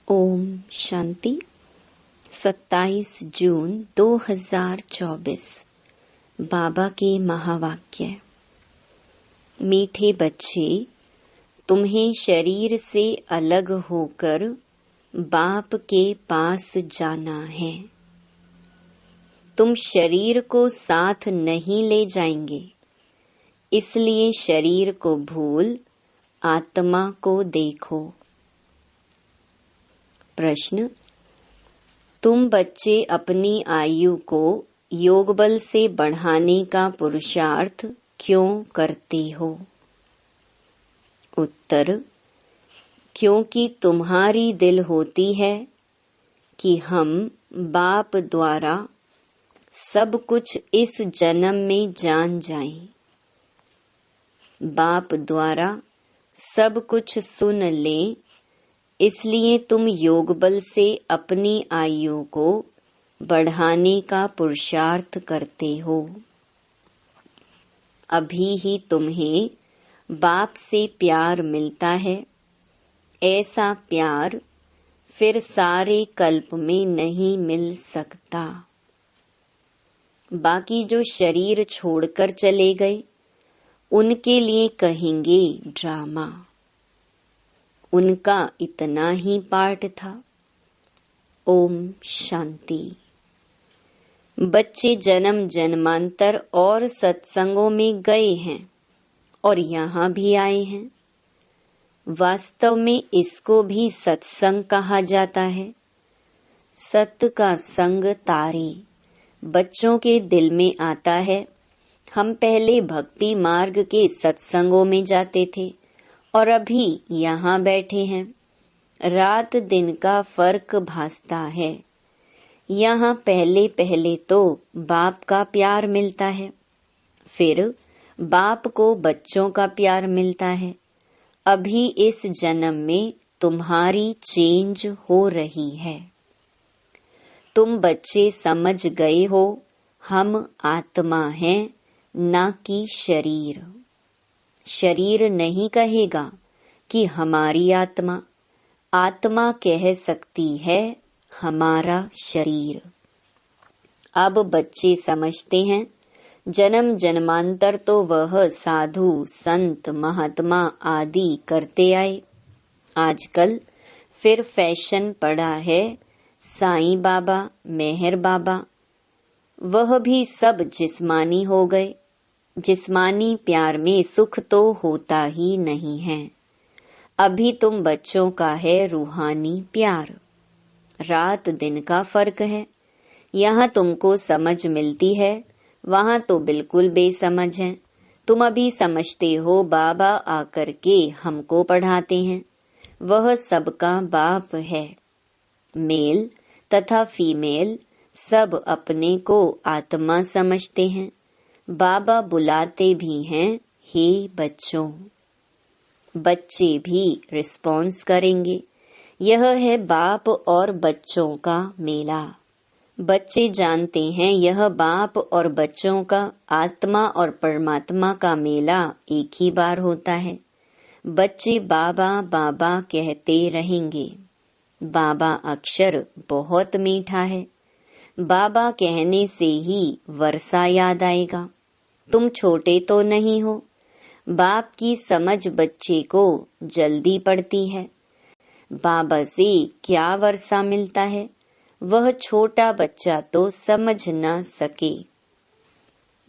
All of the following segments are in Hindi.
ओम शांति। 27 जून 2024 बाबा के महावाक्य। मीठे बच्चे, तुम्हें शरीर से अलग होकर बाप के पास जाना है। तुम शरीर को साथ नहीं ले जाएंगे, इसलिए शरीर को भूल आत्मा को देखो। प्रश्न: तुम बच्चे अपनी आयु को योग बल से बढ़ाने का पुरुषार्थ क्यों करते हो? उत्तर: क्योंकि तुम्हारी दिल होती है कि हम बाप द्वारा सब कुछ इस जन्म में जान जाएं। बाप द्वारा सब कुछ सुन लें, इसलिए तुम योग बल से अपनी आयु को बढ़ाने का पुरुषार्थ करते हो। अभी ही तुम्हें बाप से प्यार मिलता है। ऐसा प्यार फिर सारे कल्प में नहीं मिल सकता। बाकी जो शरीर छोड़कर चले गए, उनके लिए कहेंगे ड्रामा। उनका इतना ही पार्ट था। ओम शांति। बच्चे जन्म जन्मांतर और सत्संगों में गए हैं और यहाँ भी आए हैं। वास्तव में इसको भी सत्संग कहा जाता है। सत्य का संग तारे बच्चों के दिल में आता है। हम पहले भक्ति मार्ग के सत्संगों में जाते थे और अभी यहाँ बैठे हैं। रात दिन का फर्क भासता है। यहाँ पहले पहले तो बाप का प्यार मिलता है, फिर बाप को बच्चों का प्यार मिलता है। अभी इस जन्म में तुम्हारी चेंज हो रही है। तुम बच्चे समझ गए हो, हम आत्मा हैं, ना कि शरीर। शरीर नहीं कहेगा कि हमारी आत्मा, आत्मा कह सकती है हमारा शरीर। अब बच्चे समझते हैं जन्म जन्मांतर तो वह साधु संत महात्मा आदि करते आए। आजकल फिर फैशन पड़ा है साईं बाबा, मेहर बाबा। वह भी सब जिस्मानी हो गए। जिस्मानी प्यार में सुख तो होता ही नहीं है। अभी तुम बच्चों का है रूहानी प्यार। रात दिन का फर्क है। यहाँ तुमको समझ मिलती है, वहाँ तो बिल्कुल बेसमझ है। तुम अभी समझते हो बाबा आकर के हमको पढ़ाते हैं। वह सबका बाप है। मेल तथा फीमेल सब अपने को आत्मा समझते हैं। बाबा बुलाते भी हैं, हे बच्चों। बच्चे भी रिस्पॉन्स करेंगे। यह है बाप और बच्चों का मेला। बच्चे जानते हैं यह बाप और बच्चों का, आत्मा और परमात्मा का मेला एक ही बार होता है। बच्चे बाबा बाबा कहते रहेंगे। बाबा अक्षर बहुत मीठा है। बाबा कहने से ही वर्षा याद आएगा। तुम छोटे तो नहीं हो। बाप की समझ बच्चे को जल्दी पड़ती है। बाबा से क्या वर्षा मिलता है, वह छोटा बच्चा तो समझ न सके।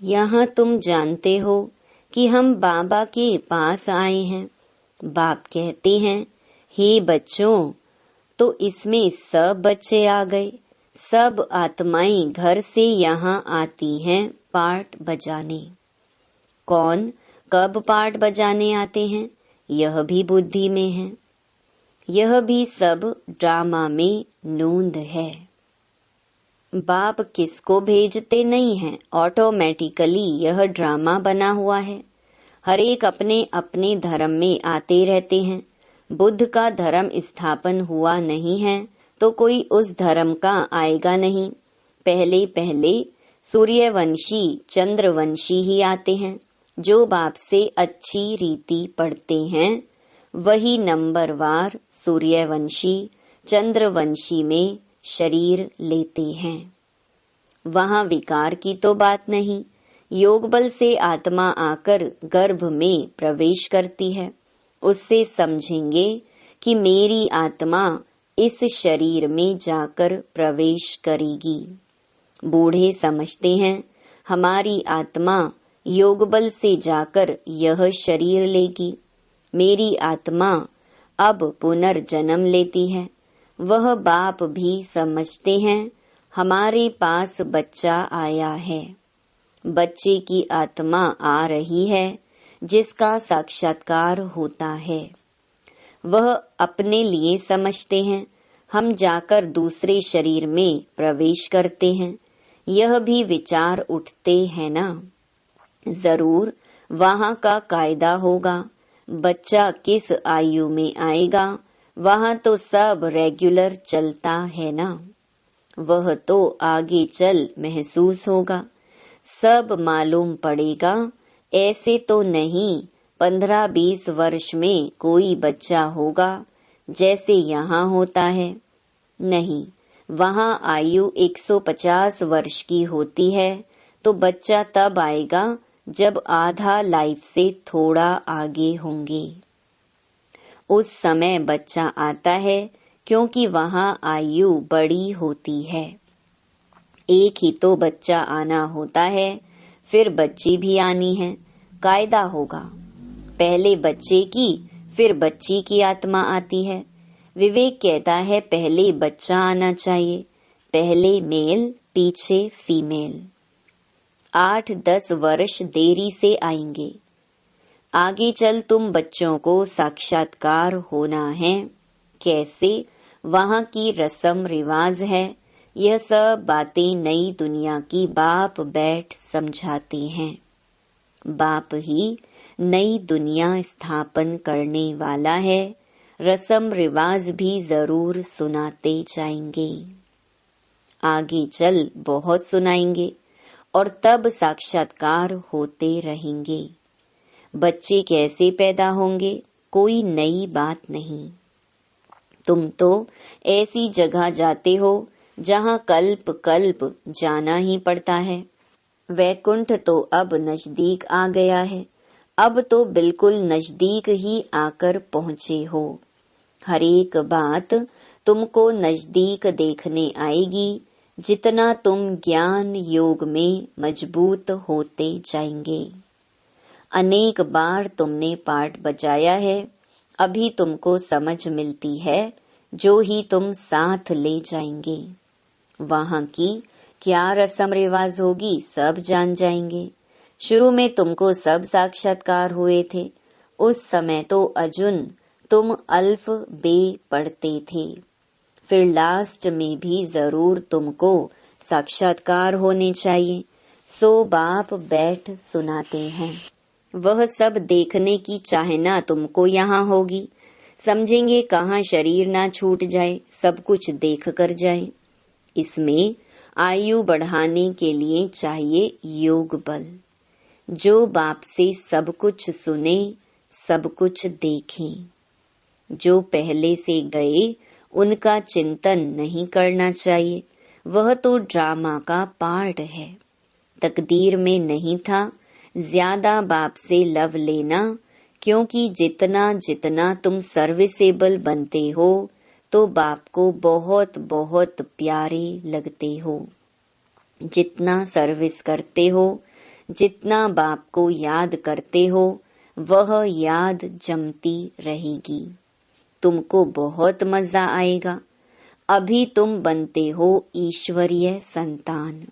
यहाँ तुम जानते हो कि हम बाबा के पास आए हैं। बाप कहते हैं, हे बच्चों, तो इसमें सब बच्चे आ गए। सब आत्माएं घर से यहाँ आती हैं पार्ट बजाने। कौन कब पार्ट बजाने आते हैं, यह भी बुद्धि में है। यह भी सब ड्रामा में नूंद है। बाप किसको भेजते नहीं हैं, ऑटोमेटिकली यह ड्रामा बना हुआ है। हर एक अपने अपने धर्म में आते रहते हैं। बुद्ध का धर्म स्थापन हुआ नहीं है तो कोई उस धर्म का आएगा नहीं। पहले पहले सूर्यवंशी चंद्रवंशी ही आते हैं। जो बाप से अच्छी रीति पढ़ते हैं वही नंबरवार सूर्यवंशी चंद्रवंशी में शरीर लेते हैं। वहां विकार की तो बात नहीं, योग बल से आत्मा आकर गर्भ में प्रवेश करती है। उससे समझेंगे कि मेरी आत्मा इस शरीर में जाकर प्रवेश करेगी। बूढ़े समझते हैं हमारी आत्मा योग बल से जाकर यह शरीर लेगी। मेरी आत्मा अब पुनर्जन्म लेती है। वह बाप भी समझते हैं हमारे पास बच्चा आया है। बच्चे की आत्मा आ रही है जिसका साक्षात्कार होता है। वह अपने लिए समझते हैं हम जाकर दूसरे शरीर में प्रवेश करते हैं। यह भी विचार उठते हैं ना, जरूर वहाँ का कायदा होगा। बच्चा किस आयु में आएगा वहाँ तो सब रेगुलर चलता है ना। वह तो आगे चल महसूस होगा, सब मालूम पड़ेगा। ऐसे तो नहीं 15-20 वर्ष में कोई बच्चा होगा जैसे यहाँ होता है। नहीं, वहाँ आयु 150 वर्ष की होती है तो बच्चा तब आएगा जब आधा लाइफ से थोड़ा आगे होंगे। उस समय बच्चा आता है क्योंकि वहाँ आयु बड़ी होती है। एक ही तो बच्चा आना होता है, फिर बच्ची भी आनी है। कायदा होगा, पहले बच्चे की फिर बच्ची की आत्मा आती है। विवेक कहता है पहले बच्चा आना चाहिए, पहले मेल पीछे फीमेल। 8-10 वर्ष देरी से आएंगे। आगे चल तुम बच्चों को साक्षात्कार होना है। कैसे, वहाँ की रस्म रिवाज है। यह सब बातें नई दुनिया की बाप बैठ समझाते हैं। बाप ही नई दुनिया स्थापन करने वाला है। रस्म रिवाज भी जरूर सुनाते जाएंगे। आगे चल बहुत सुनाएंगे और तब साक्षात्कार होते रहेंगे। बच्चे कैसे पैदा होंगे कोई नई बात नहीं। तुम तो ऐसी जगह जाते हो जहाँ कल्प कल्प जाना ही पड़ता है। वैकुंठ तो अब नजदीक आ गया है। अब तो बिल्कुल नजदीक ही आकर पहुँचे हो। हर एक बात तुमको नजदीक देखने आएगी जितना तुम ज्ञान योग में मजबूत होते जाएंगे। अनेक बार तुमने पाठ बजाया है, अभी तुमको समझ मिलती है जो ही तुम साथ ले जाएंगे। वहाँ की क्या रस्म रिवाज होगी सब जान जाएंगे। शुरू में तुमको सब साक्षात्कार हुए थे। उस समय तो अजुन तुम अल्फ बे पढ़ते थे। फिर लास्ट में भी जरूर तुमको साक्षात्कार होने चाहिए। सो बाप बैठ सुनाते हैं। वह सब देखने की चाहना तुमको यहाँ होगी। समझेंगे कहाँ शरीर ना छूट जाए, सब कुछ देख कर जाए। इसमें आयु बढ़ाने के लिए चाहिए योग बल। जो बाप से सब कुछ सुने, सब कुछ देखें। जो पहले से गए उनका चिंतन नहीं करना चाहिए। वह तो ड्रामा का पार्ट है। तकदीर में नहीं था ज्यादा बाप से लव लेना, क्योंकि जितना जितना तुम सर्विसेबल बनते हो तो बाप को बहुत बहुत प्यारे लगते हो। जितना सर्विस करते हो, जितना बाप को याद करते हो, वह याद जमती रहेगी। तुमको बहुत मजा आएगा। अभी तुम बनते हो ईश्वरीय संतान।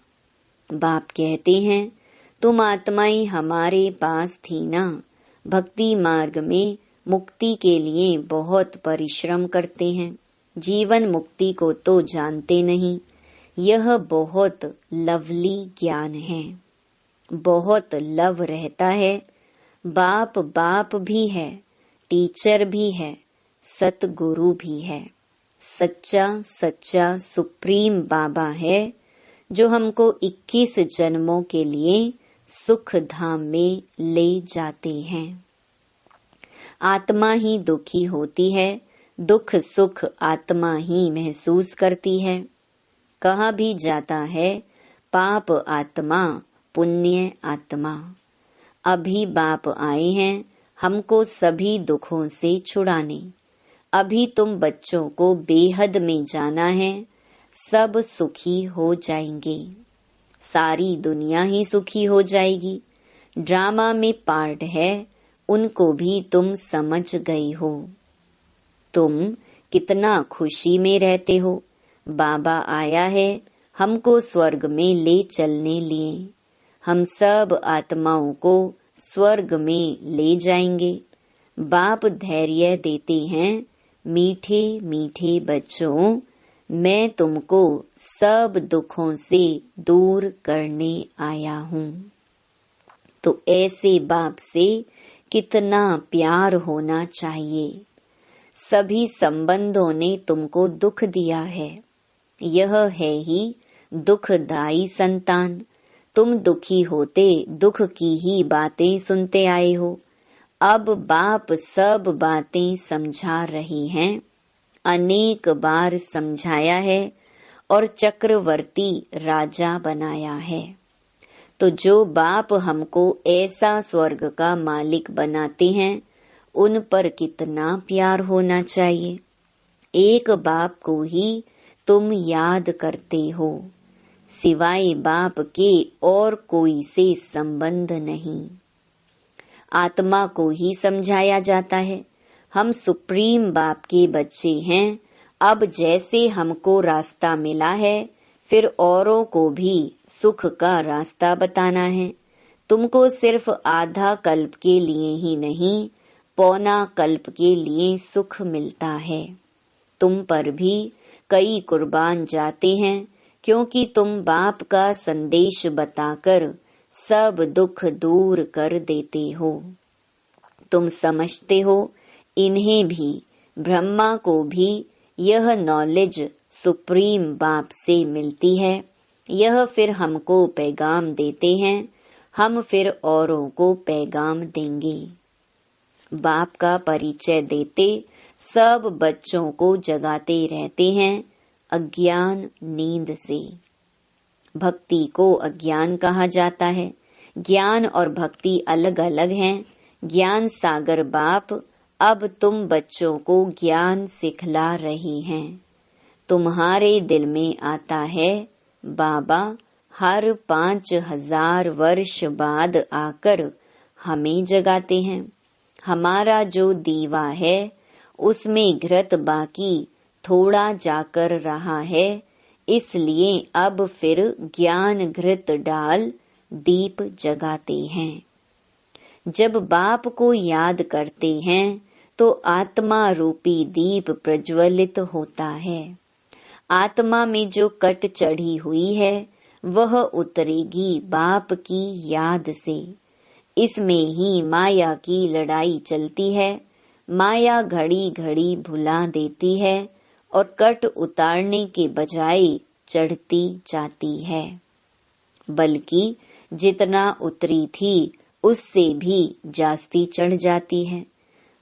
बाप कहते हैं तुम आत्माएं हमारे पास थी ना। भक्ति मार्ग में मुक्ति के लिए बहुत परिश्रम करते हैं। जीवन मुक्ति को तो जानते नहीं। यह बहुत लवली ज्ञान है। बहुत लव रहता है। बाप बाप भी है, टीचर भी है, सतगुरु भी है। सच्चा सच्चा सुप्रीम बाबा है जो हमको 21 जन्मों के लिए सुख धाम में ले जाते हैं। आत्मा ही दुखी होती है दुख सुख आत्मा ही महसूस करती है। कहा भी जाता है पाप आत्मा पुण्य आत्मा। अभी बाप आए हैं हमको सभी दुखों से छुड़ाने। अभी तुम बच्चों को बेहद में जाना है, सब सुखी हो जाएंगे, सारी दुनिया ही सुखी हो जाएगी। ड्रामा में पार्ट है, उनको भी तुम समझ गए हो। तुम कितना खुशी में रहते हो। बाबा आया है हमको स्वर्ग में ले चलने लिए। हम सब आत्माओं को स्वर्ग में ले जाएंगे। बाप धैर्य देते हैं, मीठे मीठे बच्चों, मैं तुमको सब दुखों से दूर करने आया हूँ। तो ऐसे बाप से कितना प्यार होना चाहिए। सभी संबंधों ने तुमको दुख दिया है, यह है ही दुखदायी संतान। तुम दुखी होते दुख की ही बातें सुनते आए हो। अब बाप सब बातें समझा रही हैं, अनेक बार समझाया है और चक्रवर्ती राजा बनाया है। तो जो बाप हमको ऐसा स्वर्ग का मालिक बनाते हैं, उन पर कितना प्यार होना चाहिए। एक बाप को ही तुम याद करते हो, सिवाय बाप के और कोई से संबंध नहीं। आत्मा को ही समझाया जाता है, हम सुप्रीम बाप के बच्चे हैं। अब जैसे हमको रास्ता मिला है, फिर औरों को भी सुख का रास्ता बताना है। तुमको सिर्फ आधा कल्प के लिए ही नहीं, पौना कल्प के लिए सुख मिलता है। तुम पर भी कई कुर्बान जाते हैं, क्योंकि तुम बाप का संदेश बताकर सब दुख दूर कर देते हो। तुम समझते हो, इन्हें भी, ब्रह्मा को भी यह नॉलेज सुप्रीम बाप से मिलती है। यह फिर हमको पैगाम देते हैं, हम फिर औरों को पैगाम देंगे। बाप का परिचय देते सब बच्चों को जगाते रहते हैं अज्ञान नींद से। भक्ति को अज्ञान कहा जाता है। ज्ञान और भक्ति अलग अलग हैं। ज्ञान सागर बाप अब तुम बच्चों को ज्ञान सिखला रही हैं। तुम्हारे दिल में आता है, बाबा हर 5000 वर्ष बाद आकर हमें जगाते हैं। हमारा जो दीवा है उसमें घृत बाकी थोड़ा जाकर रहा है, इसलिए अब फिर ज्ञान घृत डाल दीप जगाते हैं। जब बाप को याद करते हैं तो आत्मा रूपी दीप प्रज्वलित होता है। आत्मा में जो कट चढ़ी हुई है वह उतरेगी बाप की याद से। इसमें ही माया की लड़ाई चलती है। माया घड़ी घड़ी भुला देती है और कट उतारने के बजाय चढ़ती जाती है, बल्कि जितना उतरी थी उससे भी जास्ती चढ़ जाती है।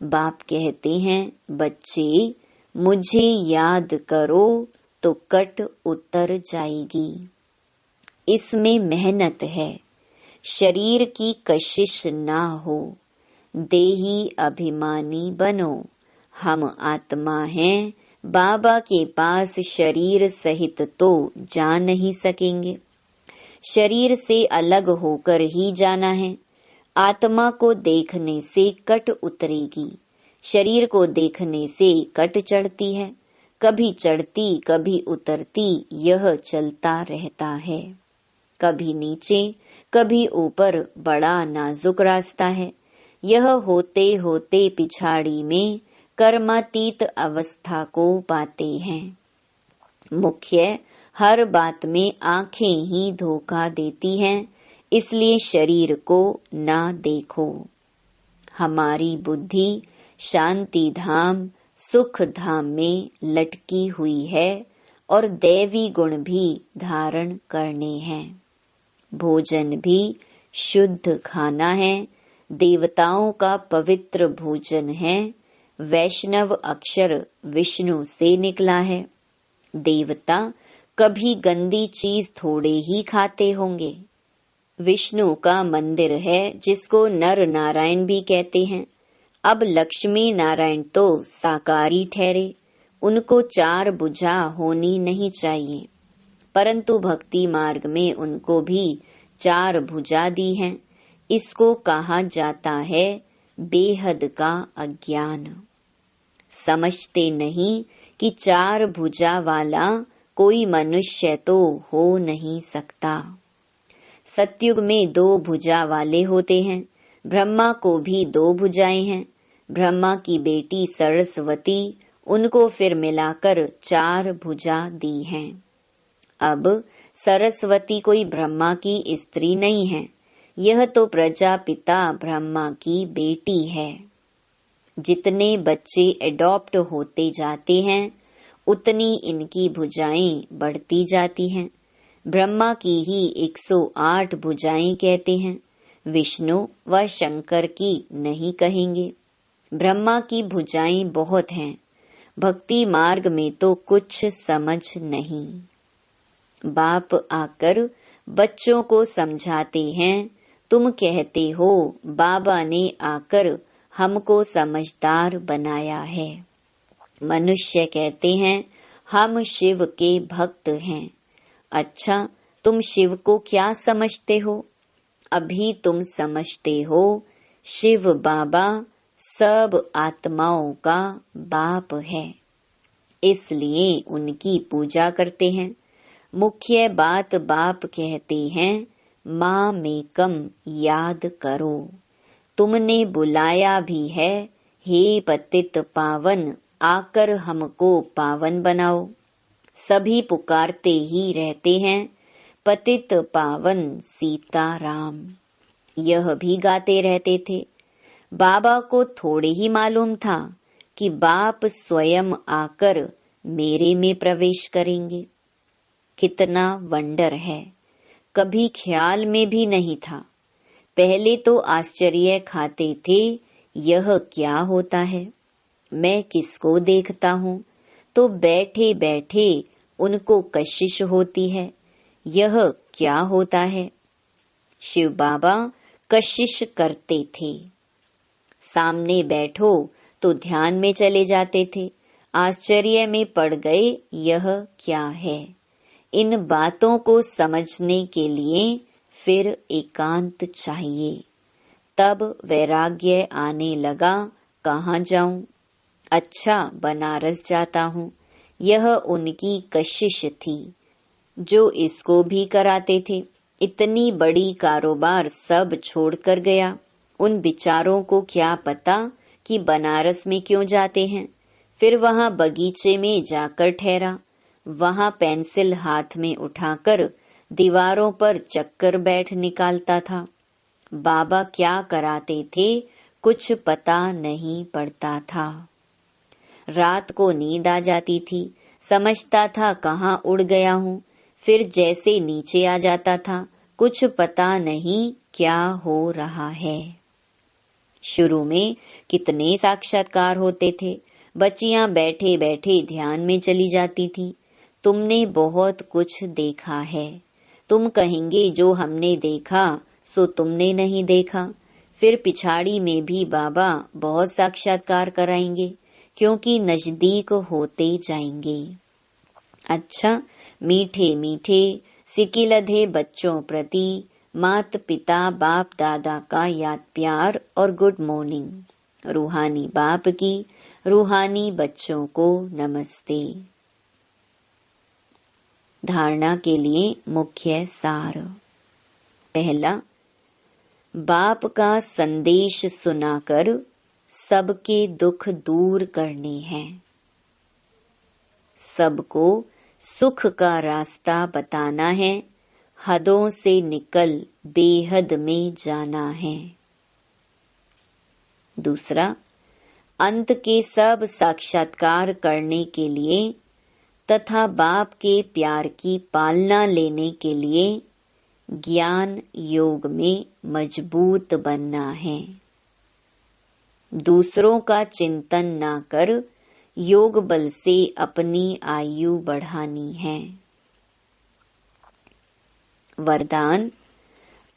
बाप कहते हैं, बच्चे मुझे याद करो तो कट उतर जाएगी। इसमें मेहनत है, शरीर की कशिश ना हो। देही अभिमानी बनो। हम आत्मा हैं, बाबा के पास शरीर सहित तो जा नहीं सकेंगे। शरीर से अलग होकर ही जाना है। आत्मा को देखने से कट उतरेगी, शरीर को देखने से कट चढ़ती है। कभी चढ़ती कभी उतरती, यह चलता रहता है। कभी नीचे कभी ऊपर, बड़ा नाजुक रास्ता है। यह होते होते पिछाड़ी में कर्मातीत अवस्था को पाते हैं। मुख्य हर बात में आंखें ही धोखा देती हैं, इसलिए शरीर को ना देखो। हमारी बुद्धि शांति धाम सुख धाम में लटकी हुई है और दैवी गुण भी धारण करने हैं। भोजन भी शुद्ध खाना है, देवताओं का पवित्र भोजन है। वैष्णव अक्षर विष्णु से निकला है। देवता कभी गंदी चीज थोड़े ही खाते होंगे। विष्णु का मंदिर है जिसको नर नारायण भी कहते हैं। अब लक्ष्मी नारायण तो साकारी ठहरे, उनको 4 भुजा होनी नहीं चाहिए, परंतु भक्ति मार्ग में उनको भी 4 भुजा दी हैं। इसको कहा जाता है बेहद का अज्ञान। समझते नहीं कि 4 भुजा वाला कोई मनुष्य तो हो नहीं सकता। सतयुग में 2 भुजा वाले होते हैं। ब्रह्मा को भी 2 भुजाएं हैं। ब्रह्मा की बेटी सरस्वती, उनको फिर मिलाकर 4 भुजा दी हैं। अब सरस्वती कोई ब्रह्मा की स्त्री नहीं है, यह तो प्रजापिता ब्रह्मा की बेटी है। जितने बच्चे एडॉप्ट होते जाते हैं उतनी इनकी भुजाएं बढ़ती जाती हैं। ब्रह्मा की ही 108 भुजाएं कहते हैं, विष्णु व शंकर की नहीं कहेंगे। ब्रह्मा की भुजाएं बहुत हैं, भक्ति मार्ग में तो कुछ समझ नहीं। बाप आकर बच्चों को समझाते हैं, तुम कहते हो बाबा ने आकर हमको समझदार बनाया है। मनुष्य कहते हैं हम शिव के भक्त हैं। अच्छा, तुम शिव को क्या समझते हो? अभी तुम समझते हो शिव बाबा सब आत्माओं का बाप है, इसलिए उनकी पूजा करते हैं। मुख्य बात बाप कहते हैं, माँ में कम याद करो। तुमने बुलाया भी है, हे पतित पावन आकर हमको पावन बनाओ। सभी पुकारते ही रहते हैं, पतित पावन सीताराम। यह भी गाते रहते थे। बाबा को थोड़े ही मालूम था कि बाप स्वयं आकर मेरे में प्रवेश करेंगे। कितना वंडर है, कभी ख्याल में भी नहीं था। पहले तो आश्चर्य खाते थे, यह क्या होता है? मैं किसको देखता हूँ तो बैठे बैठे उनको कशिश होती है, यह क्या होता है? शिव बाबा कशिश करते थे। सामने बैठो तो ध्यान में चले जाते थे। आश्चर्य में पड़ गए, यह क्या है? इन बातों को समझने के लिए फिर एकांत चाहिए। तब वैराग्य आने लगा, कहाँ जाऊं? अच्छा, बनारस जाता हूँ। यह उनकी कशिश थी जो इसको भी कराते थे। इतनी बड़ी कारोबार सब छोड़कर गया। उन बिचारों को क्या पता कि बनारस में क्यों जाते हैं। फिर वहाँ बगीचे में जाकर ठहरा। वहाँ पेंसिल हाथ में उठाकर दीवारों पर चक्कर बैठ निकालता था। बाबा क्या कराते थे कुछ पता नहीं पड़ता था। रात को नींद आ जाती थी, समझता था कहाँ उड़ गया हूँ। फिर जैसे नीचे आ जाता था, कुछ पता नहीं क्या हो रहा है। शुरू में कितने साक्षात्कार होते थे। बच्चियां बैठे बैठे ध्यान में चली जाती थी। तुमने बहुत कुछ देखा है। तुम कहेंगे जो हमने देखा सो तुमने नहीं देखा। फिर पिछाड़ी में भी बाबा बहुत साक्षात्कार कराएंगे, क्योंकि नजदीक होते जाएंगे। अच्छा, मीठे मीठे सिकिलधे बच्चों प्रति मात पिता बाप दादा का याद प्यार और गुड मॉर्निंग। रूहानी बाप की रूहानी बच्चों को नमस्ते। धारणा के लिए मुख्य सार। पहला, बाप का संदेश सुनाकर सबके दुख दूर करने हैं। सबको सुख का रास्ता बताना है, हदों से निकल बेहद में जाना है। दूसरा, अंत के सब साक्षात्कार करने के लिए तथा बाप के प्यार की पालना लेने के लिए ज्ञान योग में मजबूत बनना है। दूसरों का चिंतन ना कर योग बल से अपनी आयु बढ़ानी है। वरदान,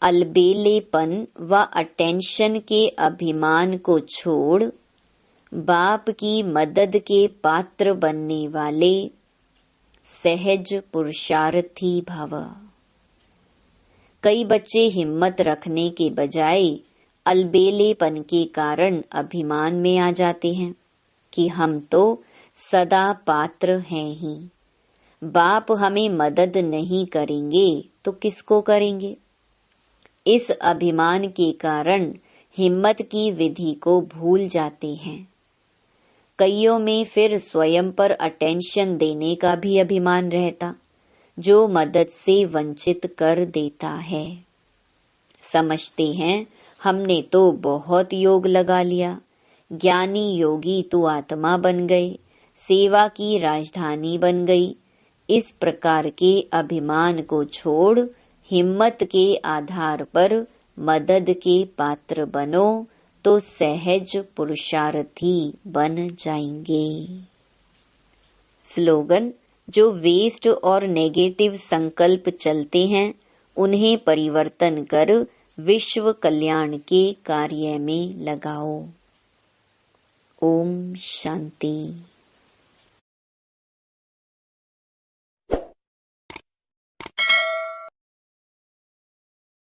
अलबेलेपन व अटेंशन के अभिमान को छोड़ बाप की मदद के पात्र बनने वाले सहज पुरुषार्थी भव। कई बच्चे हिम्मत रखने के बजाय अलबेलेपन के कारण अभिमान में आ जाते हैं कि हम तो सदा पात्र हैं ही, बाप हमें मदद नहीं करेंगे तो किसको करेंगे। इस अभिमान के कारण हिम्मत की विधि को भूल जाते हैं। कईयों में फिर स्वयं पर अटेंशन देने का भी अभिमान रहता, जो मदद से वंचित कर देता है। समझते हैं हमने तो बहुत योग लगा लिया, ज्ञानी योगी तो आत्मा बन गए, सेवा की राजधानी बन गई। इस प्रकार के अभिमान को छोड़ हिम्मत के आधार पर मदद के पात्र बनो तो सहज पुरुषार्थी बन जाएंगे। स्लोगन, जो वेस्ट और नेगेटिव संकल्प चलते हैं उन्हें परिवर्तन कर विश्व कल्याण के कार्य में लगाओ। ओम शांति।